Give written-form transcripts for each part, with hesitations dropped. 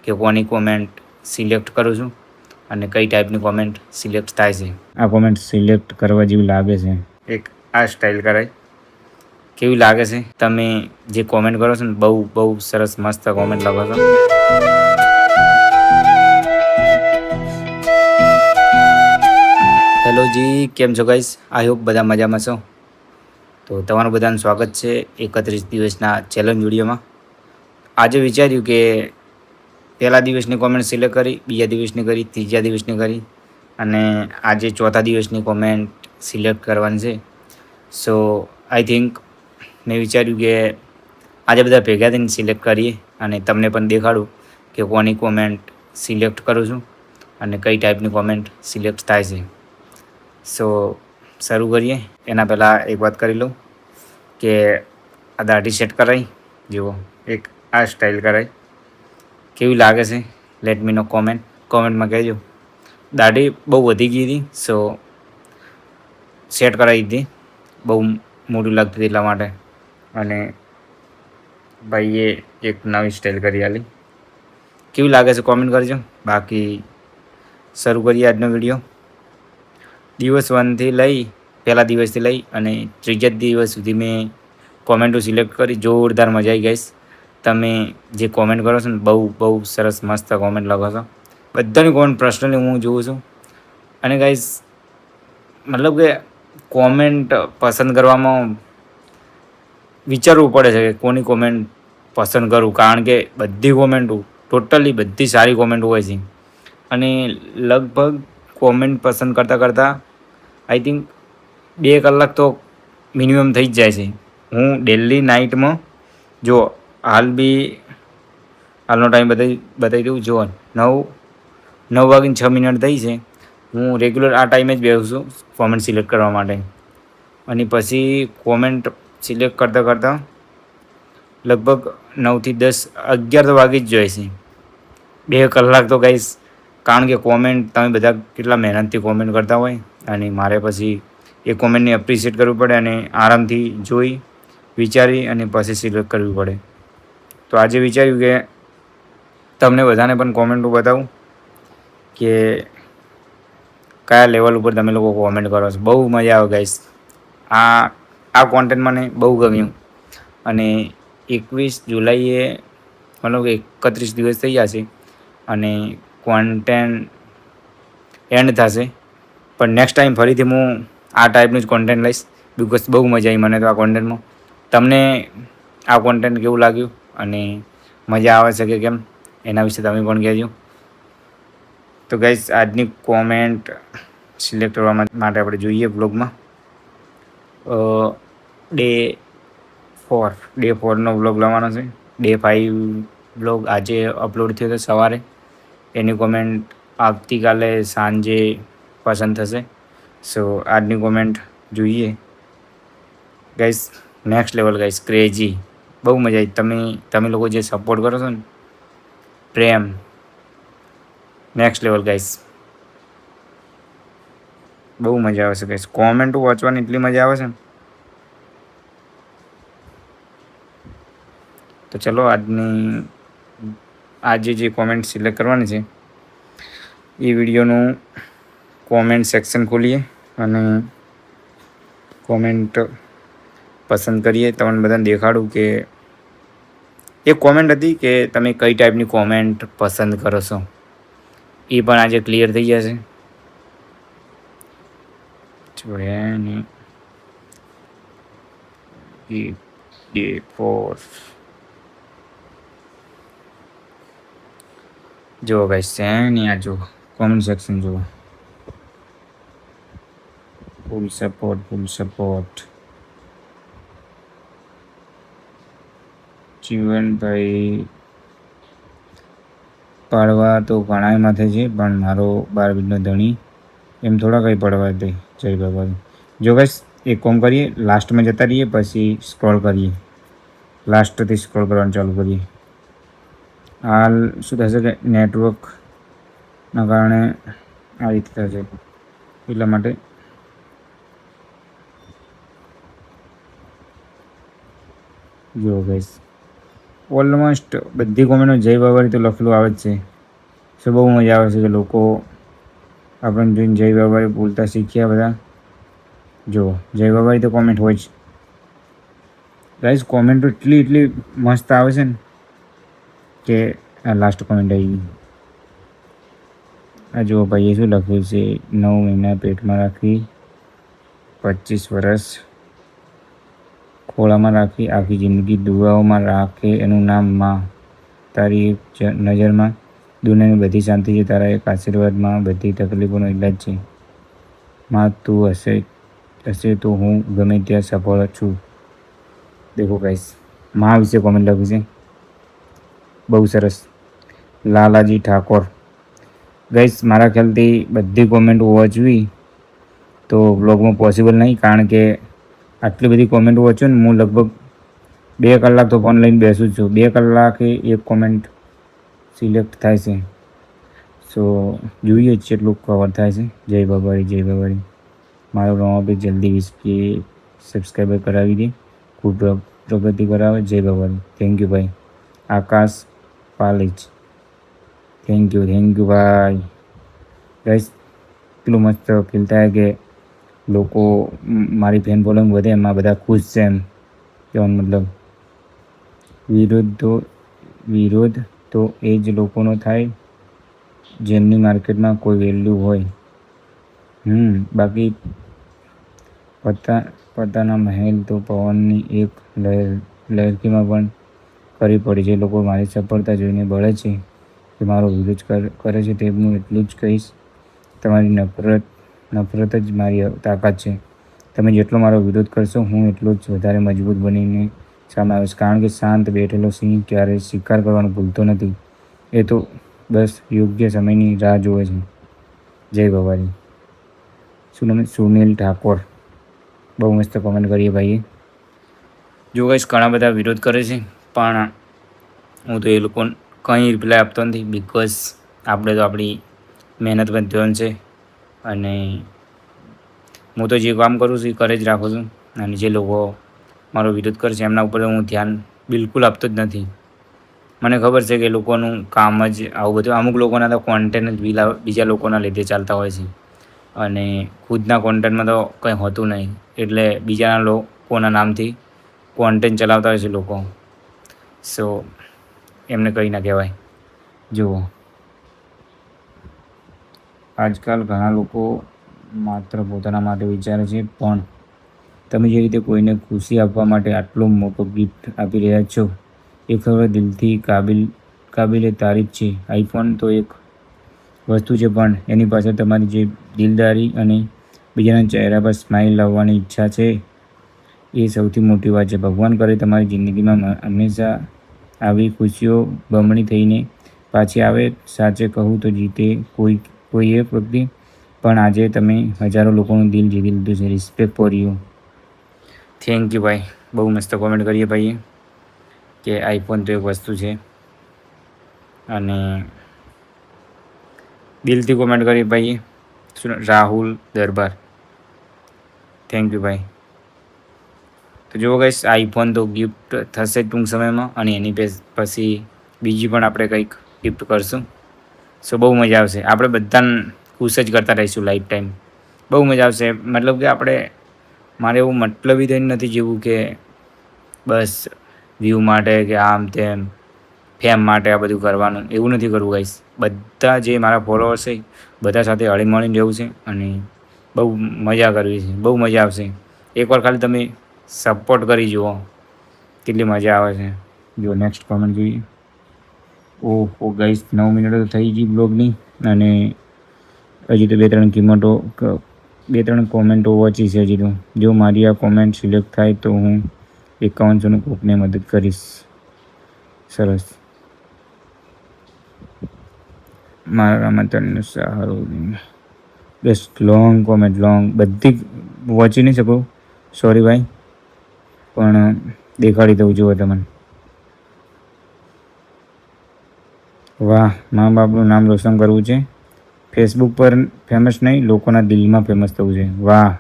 કે કોની comment select કરું છું અને કઈ ટાઈપની કોમેન્ટ સિલેક્ટ થાય છે. આ કોમેન્ટ સિલેક્ટ કરવા જેવી લાગે છે. એક આ સ્ટાઇલ કરાય કેવી લાગે છે? તમે જે કોમેન્ટ કરો છો ને બહુ સરસ મસ્ત કોમેન્ટ લખો છો. હેલો જી, કેમ છો ગાઈસ? આઈ હોપ બધા મજામાં છો. તો તમારું બધાનું સ્વાગત છે 31 દિવસના ચેલેન્જ વિડીયોમાં. આજે વિચાર્યું કે પહેલા દિવસની કોમેન્ટ સિલેક્ટ કરી, બીજા દિવસની કરી, ત્રીજા દિવસની કરી અને આજે ચોથા દિવસની કોમેન્ટ સિલેક્ટ કરવાની છે. સો આઈ થિંક મેં વિચાર્યું કે આજે બધા ભેગા થઈને સિલેક્ટ કરીએ અને તમને પણ દેખાડું કે કોની કોમેન્ટ સિલેક્ટ કરું છું અને કઈ ટાઈપની કોમેન્ટ સિલેક્ટ થાય છે. સો શરૂ કરીએ. એના પહેલાં એક વાત કરી લઉં કે આ દાઢી સેટ કરાવી, જુઓ એક આ સ્ટાઇલ કરાવી કેવી લાગે છે? લેટ મી નો કોમેન્ટમાં કહેજો. દાઢી બહુ વધી ગઈ હતી, સો સેટ કરાવી હતી, બહુ મોટી લાગતી હતી એટલા માટે. અને ભાઈએ એક નવી સ્ટાઇલ કરી આલી. કેવી લાગે છે કોમેન્ટ કરજો. બાકી શરૂ કરીએ આજનો વિડીયો. દિવસ 1થી લઈ પહેલા દિવસથી લઈ અને ત્રીજા દિવસ સુધી મેં કોમેન્ટો સિલેક્ટ કરી. જોરદાર મજા આવી ગાઈસ. તમે જે કોમેન્ટ કરો છો ને બહુ સરસ મસ્ત કોમેન્ટ લખો છો. બધાની કોમેન્ટ પર્સનલી હું જોઉં છું. અને ગાઈસ મતલબ કે કોમેન્ટ પસંદ કરવામાં વિચારવું પડે છે કે કોની કોમેન્ટ પસંદ કરું, કારણ કે બધી કોમેન્ટો ટોટલી બધી સારી કોમેન્ટ હોય છે. અને લગભગ કોમેન્ટ પસંદ કરતાં આઈ થિંક 2 કલાક તો મિનિમમ થઈ જ જાય છે. હું ડેલી નાઇટમાં જો હાલનો ટાઈમ બતાવી દઉં. જો 9:06 થઈ છે. હું રેગ્યુલર આ ટાઈમે જ બેસું છું કોમેન્ટ સિલેક્ટ કરવા માટે. અને પછી કોમેન્ટ સિલેક્ટ કરતાં લગભગ 9થી 10, 11 તો વાગી જ જાય છે. 2 કલાક તો ગાઈસ, કારણ કે કોમેન્ટ તમે બધા કેટલા મહેનતથી કોમેન્ટ કરતા હોય અને મારે પછી એ કોમેન્ટને એપ્રિશિએટ કરવું પડે અને આરામથી જોઈ વિચારી અને પછી સિલેક્ટ કરવી પડે. તો આજે વિચાર્યું કે તમને બધાને પણ કોમેન્ટો બતાવું કે કયા લેવલ ઉપર તમે લોકો કોમેન્ટ કરો છો. બહુ મજા આવે ગાઈસ. આ કોન્ટેન્ટ મને બહુ ગમ્યું. અને 21 જુલાઈએ મતલબ 31 દિવસ થઈ જશે અને કોન્ટેન્ટ એન્ડ થશે. પણ નેક્સ્ટ ટાઈમ ફરીથી હું આ ટાઈપનું જ કોન્ટેન્ટ લઈશ. બિકોઝ બહુ મજા આવી મને તો આ કોન્ટેન્ટમાં. તમને આ કોન્ટેન્ટ કેવું લાગ્યું અને મજા આવે છે કે કેમ, એના વિશે તમે પણ કહેજો. તો ગાઈસ આજની કોમેન્ટ સિલેક્ટ કરવા માટે આપણે જોઈએ બ્લોગમાં. ડે 4નો બ્લોગ લાવવાનો છે. ડે 5 બ્લોગ આજે અપલોડ થયો હતો સવારે. એની કોમેન્ટ આવતીકાલે સાંજે પસંદ થશે. સો આજની કોમેન્ટ જોઈએ guys. Next level guys, crazy. બહુ મજા આવી. તમે લોકો જે સપોર્ટ કરો છો ને, પ્રેમ નેક્સ્ટ લેવલ ગાઈસ. બહુ મજા આવે છે ગાઈસ. કોમેન્ટો વાંચવાની એટલી મજા આવે છે ને. તો ચલો આજે જે કોમેન્ટ સિલેક્ટ કરવાની છે એ વિડીયોનું કોમેન્ટ સેક્શન ખોલીએ અને કોમેન્ટ પસંદ કરીએ. તમને બધાને દેખાડું કે એક કોમેન્ટ હતી કે તમે કઈ ટાઈપની કોમેન્ટ પસંદ કરો છો, એ પણ આજે ક્લિયર થઈ જશે. ડે 4 જુઓ ગાઈસ, એની આ જુઓ કોમેન્ટ સેક્શન જુઓ. Full support. જીવનભાઈ પાડવા તો ઘણાય માથે છે, પણ મારો 12 ધણી એમ થોડા કંઈ પડવા દે. જય બાબા. જો ગાઈસ એક કામ કરીએ, લાસ્ટમાં જતા રહીએ પછી સ્ક્રોલ કરીએ. લાસ્ટથી સ્ક્રોલ કરવાનું ચાલુ કરીએ. હાલ શું થશે કે નેટવર્કના કારણે આ રીતે થશે. એટલા માટે જુઓ ગાઈસ, ઓલમોસ્ટ બધી કોમેન્ટમાં જય બાબારી તો લખેલું આવે જ છે. સો બહુ મજા આવે છે કે લોકો આપણને જોઈને જય બાબારી બોલતા શીખ્યા બધા. જો જય બાબારી તો કોમેન્ટ હોય જ. ગાઈઝ કોમેન્ટ તો એટલી મસ્ત આવે છે ને કે આ લાસ્ટ કોમેન્ટ આવી ગઈ. આ જુઓ ભાઈએ શું લખ્યું છે, 9 મહિના પેટમાં રાખી, 25 વર્ષ ખોળામાં રાખી, આખી જિંદગી દુઆઓમાં રાખે, એનું નામ માં. તારી એક નજરમાં દુનિયાની બધી શાંતિ છે, તારા એક આશીર્વાદમાં બધી તકલીફોનો ઈલાજ છે. માં તું હશે તો હું ગમે ત્યાં સફળ છું. દેખો ગાઈસ, માં વિશે કોમેન્ટ લખી છે, બહુ સરસ. લાલાજી ઠાકોર. ગાઈસ મારા ખ્યાલથી બધી કોમેન્ટ વાંચવી તો બ્લોગમાં પોસિબલ નહીં, કારણ કે આટલી બધી કોમેન્ટ વાંચું ને હું લગભગ 2 કલાક તો ફોન લઈને બેસું જ છું. 2 કલાકે એક કોમેન્ટ સિલેક્ટ થાય છે. સો જોઈએ જ કેટલું કવર થાય છે. જય બાબારી, જય બાબારી. મારો નવો પેજ જલ્દી 20K સબસ્ક્રાઈબર કરાવી દે, ખૂબ પ્રગતિ કરાવે. જય બાબારી. થેન્ક યુ ભાઈ. આકાશ પાલેજ, થેન્ક યુ ભાઈ. ગાઈસ એટલું મસ્ત ફીલ થાય કે લોકો મારી ફેન ફોલોઈંગ વધે, એમાં બધા ખુશ છે એમ કહેવાનો મતલબ. વિરોધ તો એ જ લોકોનો થાય જેમની માર્કેટમાં કોઈ વેલ્યુ હોય. બાકી પતાના મહેલ તો પવનની એક લહેરકીમાં પણ કરી પડી. જે લોકો મારી સફળતા જોઈને બળે છે કે મારો વિરોધ કરે છે, તેમનું એટલું જ કહીશ, તમારી નફરત જ મારી તાકાત છે. તમે જેટલો મારો વિરોધ કરશો, હું એટલો જ વધારે મજબૂત બનીને સામે આવીશ. કારણ કે શાંત બેઠેલો સિંહ ક્યારેય શિકાર કરવાનું ભૂલતો નથી. એ તો બસ યોગ્ય સમયની રાહ જુએ છે. જય બાબાજી. સુનિલ ઠાકોર. બહુ મસ્ત કોમેન્ટ કરીએ ભાઈએ. જો ગાઈસ ઘણા બધા વિરોધ કરે છે, પણ હું તો એ લોકોને કંઈ રિપ્લાય આપતો નથી, બિકોઝ આપણે તો આપણી મહેનત પર ધ્યાન છે, અને હું તો જે કામ કરું છું એ કરે જ રાખું છું. અને જે લોકો મારો વિરોધ કરે છે એમના ઉપર હું ધ્યાન બિલકુલ આપતો જ નથી. મને ખબર છે કે લોકોનું કામ જ આવું બધું, અમુક લોકોના તો કોન્ટેન્ટ જ બીજા લોકોના લીધે ચાલતા હોય છે, અને ખુદના કોન્ટેન્ટમાં તો કંઈ હોતું નહીં, એટલે બીજાના લોકોના નામથી કોન્ટેન્ટ ચલાવતા હોય છે લોકો. સો એમને કંઈ ના કહેવાય. જુઓ, આજકાલ ઘણા લોકો માત્ર પોતાના માટે વિચારે છે, પણ તમે જે રીતે કોઈને ખુશી આપવા માટે આટલો મોટો ગિફ્ટ આપી રહ્યા છો, એ ખબર દિલથી કાબિલે તારીફ છે. આઈફોન તો એક વસ્તુ છે, પણ એની પાછળ તમારી જે દિલદારી અને બીજાના ચહેરા પર સ્માઇલ લાવવાની ઈચ્છા છે, એ સૌથી મોટી વાત છે. ભગવાન કરે તમારી જિંદગીમાં હંમેશા આવી ખુશીઓ બમણી થઈને પાછી આવે. સાચે કહું તો જીતે કોઈ એક વ્યક્તિ, પણ આજે તમે હજારો લોકોનું દિલ જીતી લીધું છે. Respect for you. Thank you ભાઈ. બહુ મસ્ત કોમેન્ટ કરીએ ભાઈએ કે આઈફોન તો એક વસ્તુ છે, અને દિલથી કોમેન્ટ કરી ભાઈએ. રાહુલ દરબાર, થેન્ક યુ ભાઈ. તો જુઓ ગાઈસ, આઈફોન તો ગિફ્ટ થશે ટૂંક સમયમાં, અને એની પછી બીજી પણ આપણે કંઈક ગિફ્ટ કરશું. સો બહુ મજા આવશે. આપણે બધાને ખુશ જ કરતા રહીશું લાઈફ ટાઈમ. બહુ મજા આવશે. મતલબ કે મારે એવું મતલબી થઈને નથી જેવું કે બસ વ્યૂ માટે કે આમ તેમ ફેમ માટે આ બધું કરવાનું, એવું નથી કરવું ગાઈસ. બધા જે મારા ફોલોઅર્સ છે બધા સાથે હળીમળીને રહેવું છે, અને બહુ મજા કરવી છે. બહુ મજા આવશે. એકવાર ખાલી તમે સપોર્ટ કરી જુઓ કેટલી મજા આવે છે. જો નેક્સ્ટ કોમેન્ટ જોઈએ. ઓહો ગાઈસ, 9 મિનિટ તો થઈ ગઈ બ્લોગની, અને હજી તો 2-3 કોમેન્ટો વાંચી છે હજી તો. જો મારી આ કોમેન્ટ સિલેક્ટ થાય તો હું 5100 કોકને મદદ કરીશ. સરસ. મારામાં તને સહારો. બસ લોંગ કોમેન્ટ, બધી વાંચી નહીં શકું, સોરી ભાઈ, પણ દેખાડી દઉં જુઓ તમને. વાહ, મા બાપનું નામ રોશન કરવું છે, ફેસબુક પર ફેમસ નહીં, લોકોના દિલમાં ફેમસ થવું છે. વાહ.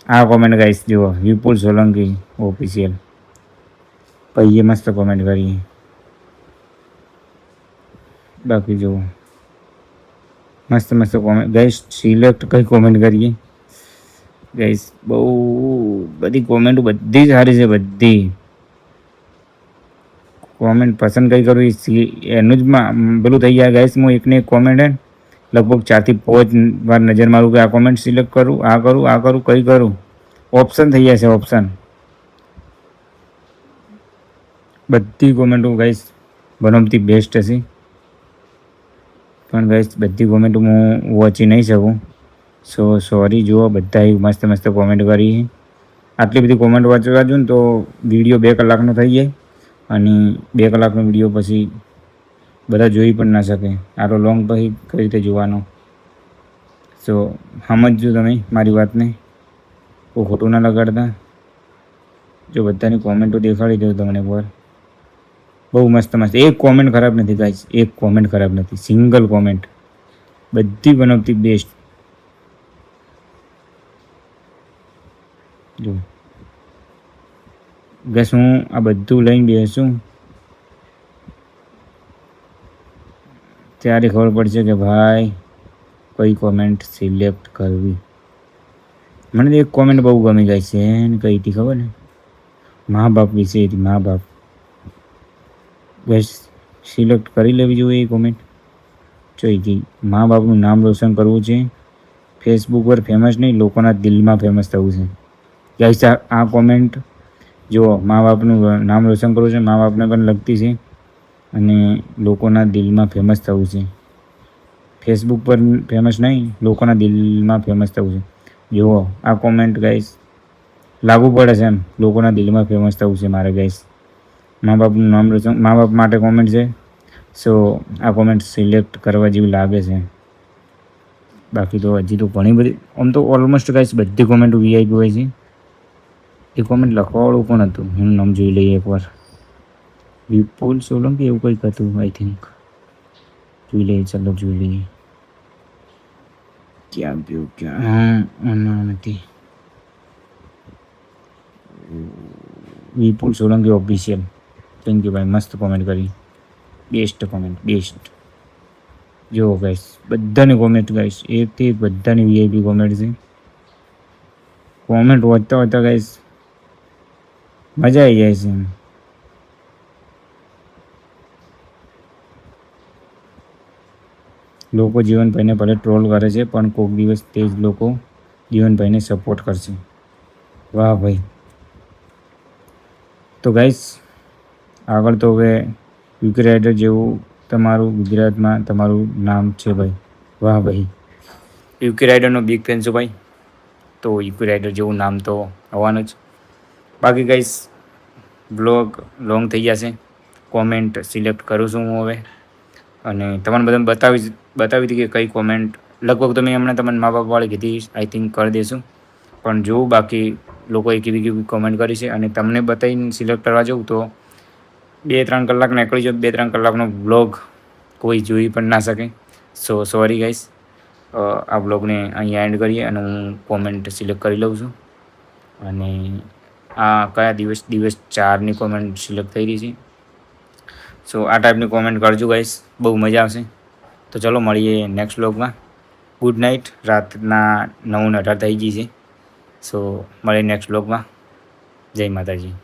આ કોમેન્ટ ગાઈસ જુઓ, વિપુલ સોલંકી ઓફિશિયલ. ભાઈએ મસ્ત કોમેન્ટ કરી. બાકી જુઓ મસ્ત મસ્ત કોમેન્ટ ગાઈસ. સિલેક્ટ કઈ કોમેન્ટ કરીએ ગાઈસ? બહુ બધી કોમેન્ટો બધી સારી છે. બધી કોમેન્ટ પસંદ કઈ કરવી એનું જ પેલું થઈ જાય ગાઈસ. હું એકને એક કોમેન્ટ લગભગ 4 થી 5 વાર નજર મારું કે આ કોમેન્ટ સિલેક્ટ કરું, આ કરું, આ કરું, કઈ કરું. ઓપ્શન થઈ જાય છે ઓપ્શન. બધી કોમેન્ટો guys one of the best હશે. પણ ગાઈસ બધી કોમેન્ટો હું વાંચી નહીં શકું. So sorry. જુઓ બધાએ મસ્ત મસ્ત કોમેન્ટ કરી. આટલી બધી કોમેન્ટ વાંચવા જો ને તો વિડીયો 2 કલાકનો થઈ જાય. અને 2 કલાકનો વિડીયો પછી બધા જોઈ પણ ના શકે. આટલો લોંગ પછી કઈ રીતે જોવાનો? સો સમજજો તમે મારી વાતને, કોઈ ખોટું ના લગાડતા. જો બધાની કોમેન્ટો દેખાડી દઉં તમને એકવાર. બહુ મસ્ત મસ્ત. એક કોમેન્ટ ખરાબ નથી ગાઈસ, એક કોમેન્ટ ખરાબ નથી. સિંગલ કોમેન્ટ બધી વન ઓફ ધી બેસ્ટ. જો ગેસ હું આ બધું લઈને બેસું ત્યારે ખબર પડશે કે ભાઈ કઈ કોમેન્ટ સિલેક્ટ કરવી. મને એક કોમેન્ટ બહુ ગમી ગઈ છે. એને કઈ હતી ખબર ને? મા બાપ વિશે હતી. મા બાપ. ગેસ સિલેક્ટ કરી લેવી જોઈએ એ કોમેન્ટ. જોઈ ગઈ. મા બાપનું નામ રોશન કરવું છે. ફેસબુક પર ફેમસ નહીં, લોકોના દિલમાં ફેમસ થવું છે. ગાઈસ આ કોમેન્ટ જુઓ. મા બાપનું નામ રોશન કરવું છે, મા બાપને પણ લગતી છે અને લોકોના દિલમાં ફેમસ થવું છે. ફેસબુક પર ફેમસ નહીં, લોકોના દિલમાં ફેમસ થવું છે. જુઓ આ કોમેન્ટ ગાઈસ લાગુ પડે છે એમ. લોકોના દિલમાં ફેમસ થવું છે મારે ગાઈસ. મા બાપનું નામ રોશન, મા બાપ માટે કોમેન્ટ છે. સો આ કોમેન્ટ સિલેક્ટ કરવા જેવી લાગે છે. બાકી તો હજી તો ઘણી બધી, આમ તો ઓલમોસ્ટ ગાઈસ બધી કોમેન્ટો વીઆઈપી હોય છે. એ કોમેન્ટ લખવાવાળું પણ હતું. એનું નામ જોઈ લઈએ એકવાર. વિપુલ સોલંકી એવું કંઈક હતું આઈ થિંક. જોઈ લઈએ, ચાલો જોઈ લઈએ. ક્યાં ગયું? ક્યાં નથી? વિપુલ સોલંકી ઓફિશિયલ. થેન્ક યુ ભાઈ, મસ્ત કોમેન્ટ કરી. Best comment, best. જો ગાઈસ બધાની કોમેન્ટ ગાઈસ એકથી એક બધાની વીઆઈપી કોમેન્ટ છે. કોમેન્ટ વાંચતા વાંચતા ગાઈસ મજા આવી જાય છે. લોકો જીવનભાઈને ભલે ટ્રોલ કરે છે પણ કોઈક દિવસ તે જ લોકો જીવનભાઈને સપોર્ટ કરશે. વાહ ભાઈ. તો ગાઈસ આગળ તો હવે યુકે રાઇડર જેવું તમારું ગુજરાતમાં તમારું નામ છે ભાઈ. વાહ ભાઈ. યુકે રાઇડરનો બિગ ફેન છું ભાઈ. તો યુકે રાઇડર જેવું નામ તો આવવાનું જ. બાકી ગાઈસ બ્લોગ લોંગ થઈ જશે. કોમેન્ટ સિલેક્ટ કરું છું હું હવે. અને તમને બધાને બતાવી હતી કે કઈ કોમેન્ટ લગભગ તો મેં હમણાં તમને મા બાપવાળી કીધી. આઈ થિંક કરી દઈશું. પણ જોઉં બાકી લોકોએ કેવી કેવી કોમેન્ટ કરી છે અને તમને બતાવીને સિલેક્ટ કરવા જાઉં તો 2-3 કલાક નીકળી જાય. 2-3 કલાકનો બ્લોગ કોઈ જોઈ પણ ના શકે. સો સોરી ગાઈસ. આ બ્લોગને અહીંયા એન્ડ કરીએ અને હું કોમેન્ટ સિલેક્ટ કરી લઉં છું. અને આ કયા દિવસ 4ની કોમેન્ટ સિલેક્ટ થઈ રહી છે. સો આ ટાઈપની કોમેન્ટ કરજો ગાઈસ, બહુ મજા આવશે. તો ચલો મળીએ નેક્સ્ટ બ્લોગમાં. Good night. રાતના 9:18 થઈ ગઈ છે. સો મળીએ નેક્સ્ટ બ્લોગમાં. જય માતાજી.